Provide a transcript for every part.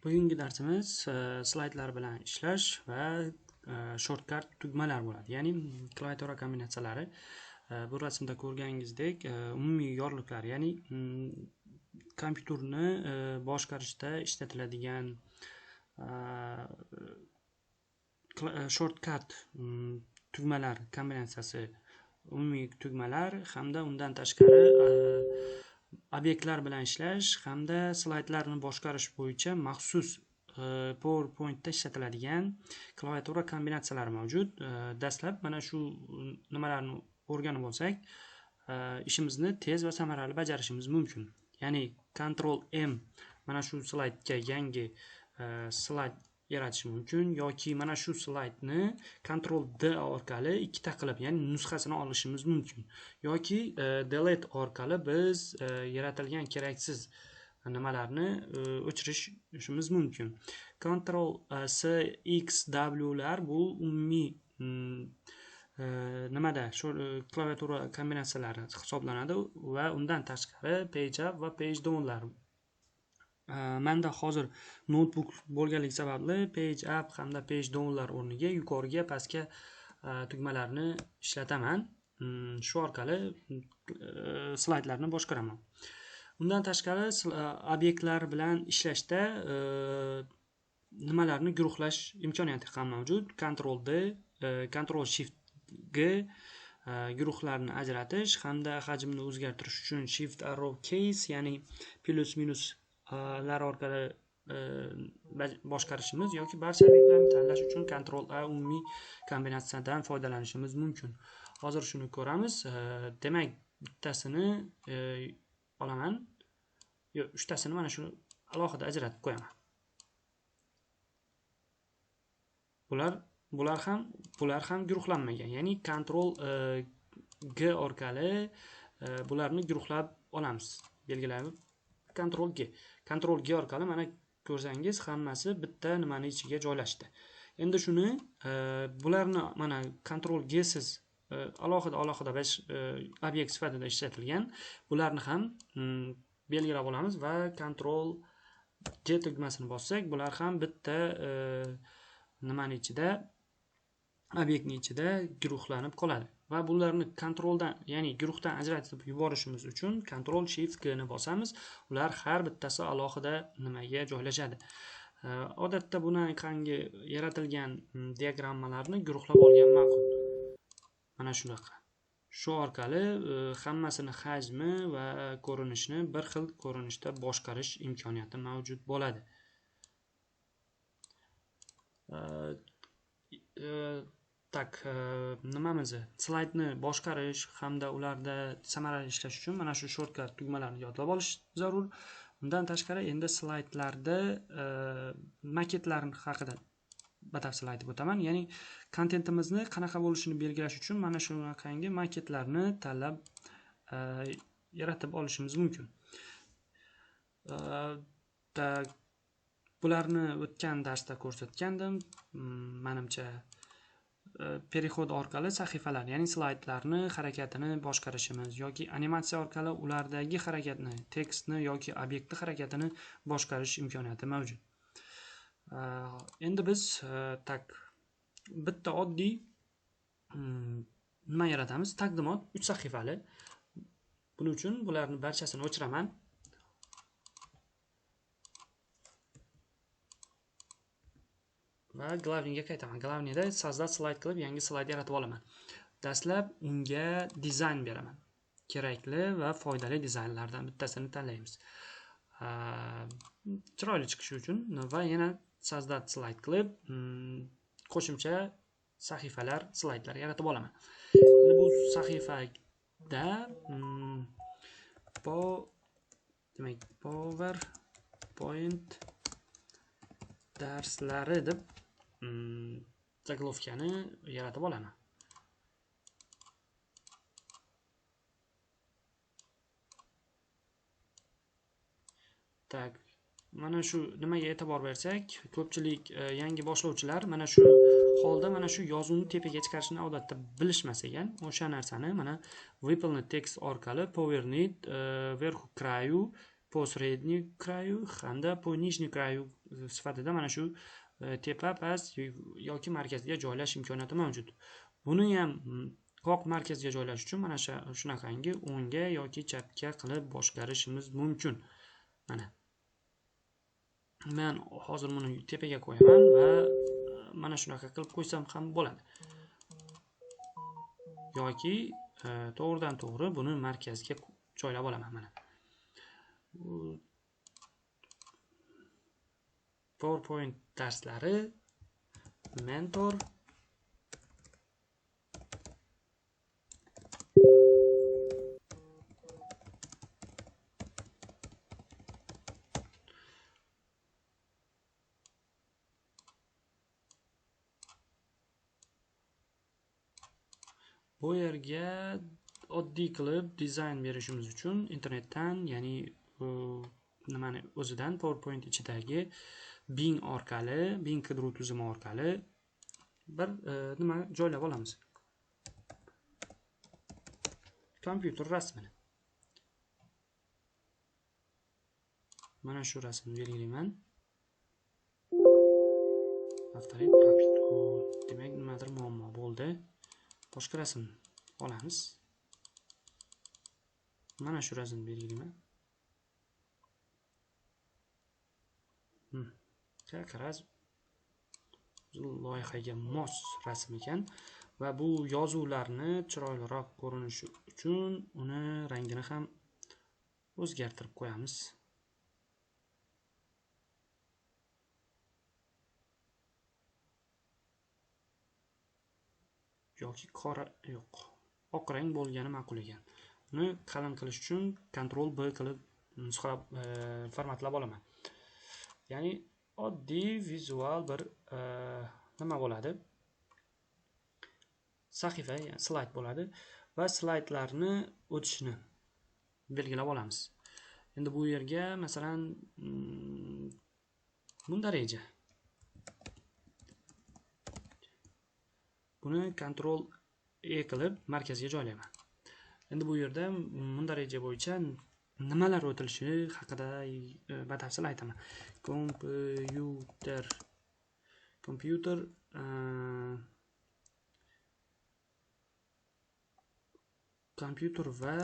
Bugungi darsimiz slaydlar bilan ishlash va shortcut tugmalar bo'ladi. Ya'ni klaviatura kombinatsiyalari. Bu rasmda ko'rganingizdek, umumiy yorliqlar, ya'ni kompyuterni boshqarishda ishlatiladigan shortcut tugmalar kombinatsiyasi, umumiy tugmalar hamda undan tashqari obyektlar bilan ishlash hamda slaydlarni boshqarish bo'yicha maxsus PowerPointda ishlatiladigan klaviatura kombinatsiyalari mavjud. Dastlab mana shu nimalarni o'rganib olsak, ishimizni tez va samarali bajarishimiz mumkin. Ya'ni Ctrl M mana shu slaydga yangi slayd yaratish mumkin yoki mana shu slaydni Ctrl D orqali ikkita qilib, ya'ni nusxasini olishimiz mumkin. Yoki delete orqali biz yaratilgan keraksiz nimalarni o'chirishimiz mumkin. Ctrl C X W lar bu umumiy nimada klaviatura kombinatsiyalari hisoblanadi va undan tashqari page up va page down lar. Menda hozir notebook bo'lganligi sababli page up hamda page down lar o'rniga yuqoriga pastga tugmalarni ishlataman. Shu orqali slaydlarni boshqaraman. Undan tashqari obyektlar bilan ishlashda nimalarni guruhlash imkoniyati ham mavjud. Ctrl D, Ctrl Shift G guruhlarni ajratish hamda hajmni o'zgartirish uchun Shift Arrow Keys, ya'ni plus minus lar orqali boshqarishimiz yoki barcha obyektlarni tanlash uchun Ctrl A umumiy kombinatsiyadan foydalanishimiz mumkin. Hozir shuni ko'ramiz. Demak, bittasini olaman. Yo'q, uchtasini mana shuni alohida ajratib qo'yaman. Bular ham guruhlanmagan. Ya'ni Ctrl G orqali bularni guruhlab olamiz. Belgilaymiz. Ctrl G orqali mana ko'rsangiz hammasi bitta nimani ichiga joylashdi. Endi shuni bularni mana Ctrl G siz alohida obyekt sifatida ishlatilgan. Bularni ham belgilab olamiz va Ctrl G tugmasini bossak, bular ham bitta nimani ichida, obyektning ichida guruhlanib qoladi. Va bularni kontroldan, ya'ni guruhdan ajratib yuborishimiz uchun Ctrl Shift G ni bosamiz. Ular har bittasi alohida nimaga joylashadi. Odatda bunaqangi yaratilgan diagrammalarni guruhlab olgan ma'qul. Mana shunaqa. Shu orqali hammasini hajmi va ko'rinishini bir xil ko'rinishda boshqarish imkoniyati mavjud bo'ladi. Nimamizni slaydni boshqarish hamda ularda samarali ishlash uchun mana shu shortcut tugmalarni yodlab olish zarur. Undan tashqari endi slaydlarda maketlarning haqida batafsil aytib o'taman. Ya'ni kontentimizni qanaqa bo'lishini belgilash uchun mana shunaqangi maketlarni tanlab yaratib olishimiz mumkin. Bularni o'tgan darsda ko'rsatgandim. Menimcha perixod orqali sahifalar, ya'ni slaydlarni harakatini boshqarishimiz yoki animatsiya orqali ulardagi harakatni, tekstni yoki obyektni harakatini boshqarish imkoniyati mavjud. Endi biz bitta oddiy nima yaratamiz? Taqdimot 3 sahifali. Buning uchun bularni barchasini o'chiraman. Va glavniga qaytaman. Glavnida sozdать slayd qilib yangi slayd yaratib olaman. Dastlab unga dizayn beraman. Kerakli va foydali dizaynlardan bittasini tanlaymiz. Chiroyli chiqishi uchun va yana sozdать slayd qilib qo'shimcha sahifalar, slaydlar yaratib olaman. Endi bu sahifada PowerPoint darslari deb zaglovkani yaratib olaman. Mana shu nimaga e'tibor bersak, ko'pchilik yangi boshlovchilar mana shu holda mana shu yozuvni tepaga chiqarishni odatda bilishmas ekan. O'sha narsani mana Whipple'ni tekst orqali Powernet verhu krаю po sredniy kraju hamda po nijniy kraju sifatida mana shu tepa, past yoki markazga joylash imkoniyati mavjud. Buni ham qoq markazga joylash uchun mana shunaqangi o'ngga yoki chapga qilib boshqarishimiz mumkin. Mana men hozir buni tepaga qo'yaman va mana shunaqa qilib qo'ysam ham bo'ladi. Yoki to'g'ridan to'g'ri buni markazga joylab olaman mana. PowerPoint darslari mentor bu yerga oddiy qilib dizayn berishimiz uchun internetdan, ya'ni nimani o'zidan PowerPoint ichidagi Bing orqali, Bing qidiruv tizimi orqali bir nima joylab olamiz. Kompyuter rasmini. Mana shu rasmni belgilayman. Avtorit papitko. Demak, nimadir muammo bo'ldi. Boshqa rasm olamiz. Mana shu rasmni belgilayman. Qaraz loyihaga mos rasm ekan va bu yozuvlarni chiroyliroq ko'rinishi uchun uni rangini ham o'zgartirib qo'yamiz. Yoki qora yo'q, oq rang bo'lgani ma'qul ekan. Uni qalin qilish uchun Ctrl B qilib nusxalab formatlab olaman. Ya'ni oddiy vizual bir nima bo'ladi? Sahifa, ya'ni slayd bo'ladi va slaydlarni o'tishini belgilab olamiz. Endi bu yerga masalan bunda reja. Buni Ctrl E qilib markazga joylayman. Endi bu yerda bunda reja bo'yicha nimalar o'tilishi haqida batafsil aytaman. Kompyuter va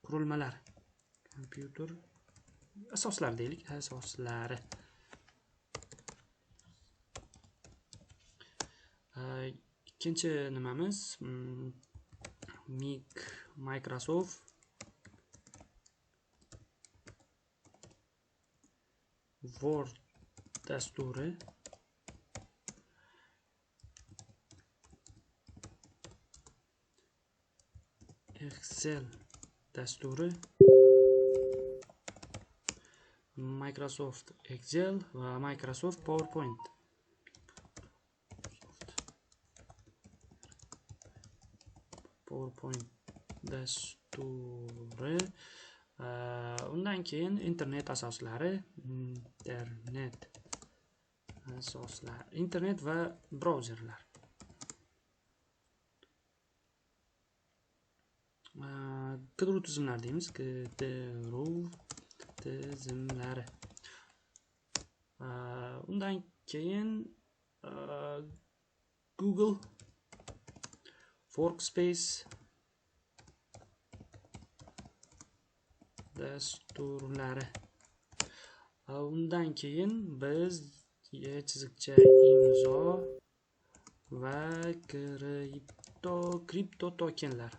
qurilmalar. Kompyuter asoslari deylik, asoslari. Ikkinchi nimamiz Microsoft Word dasturi. Excel dasturi. Microsoft Excel va Microsoft PowerPoint. PowerPoint dasturi. Undan keyin internet asoslari, internet va brauzerlar. Qidiruv tizimlari deymiz, qidiruv tizimlari. Undan keyin Google Workspace dasturlari. Undan keyin biz chizikcha imzo va kripto tokenlar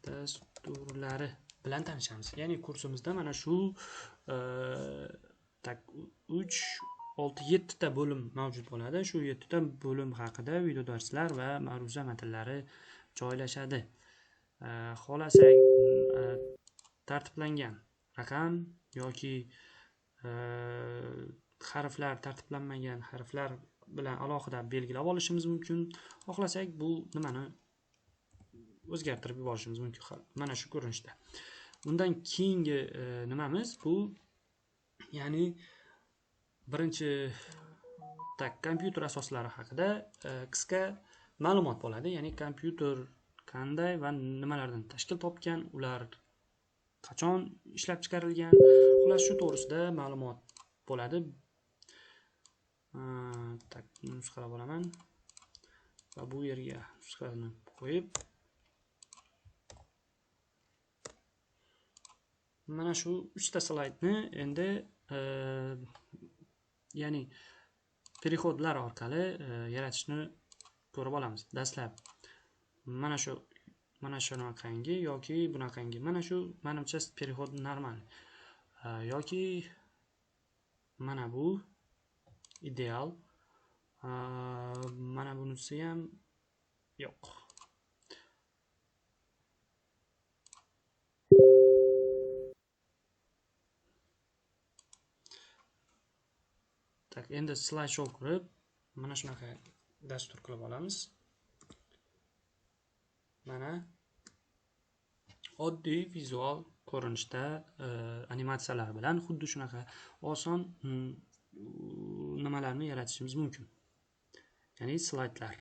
dasturlari bilan tanishamiz. Ya'ni kursimizda mana shu 3, 6, 7 ta bo'lim mavjud bo'ladi. Shu 7 ta bo'lim haqida video darslar va ma'ruza matnlari joylashadi. Xohlasak tartiblangan raqam yoki harflar, tartiblanmagan harflar bilan alohida belgilab olishimiz mumkin. Xohlasak bu nimani o'zgartirib yuborishimiz mumkin. Mana shu ko'rinishda. Undan keyingi nimamiz bu, ya'ni birinchi kompyuter asoslari haqida qisqa ma'lumot bo'ladi. Ya'ni kompyuter qanday va nimalardan tashkil topgan, ular qachon ishlab chiqarilgan, xullas shu to'g'risida ma'lumot bo'ladi. Tak, nusxalab olaman va bu yerga nusxani qo'yib, mana shu 3 ta slaydni endi ya'ni переходlar orqali yaratishni ko'rib olamiz. Dastlab mana shunaqangi yoki bunaqangi. Mana shu menimcha переход normal. Yoki mana bu ideal. Mana bunisi ham yo'q. Tak, endi slideshow qurib, mana shunaqa dastur qilib olamiz. Mana oddiy vizual ko'rinishda animatsiyalar bilan xuddi shunaqa oson nimalarni yaratishimiz mumkin. Ya'ni slaydlar.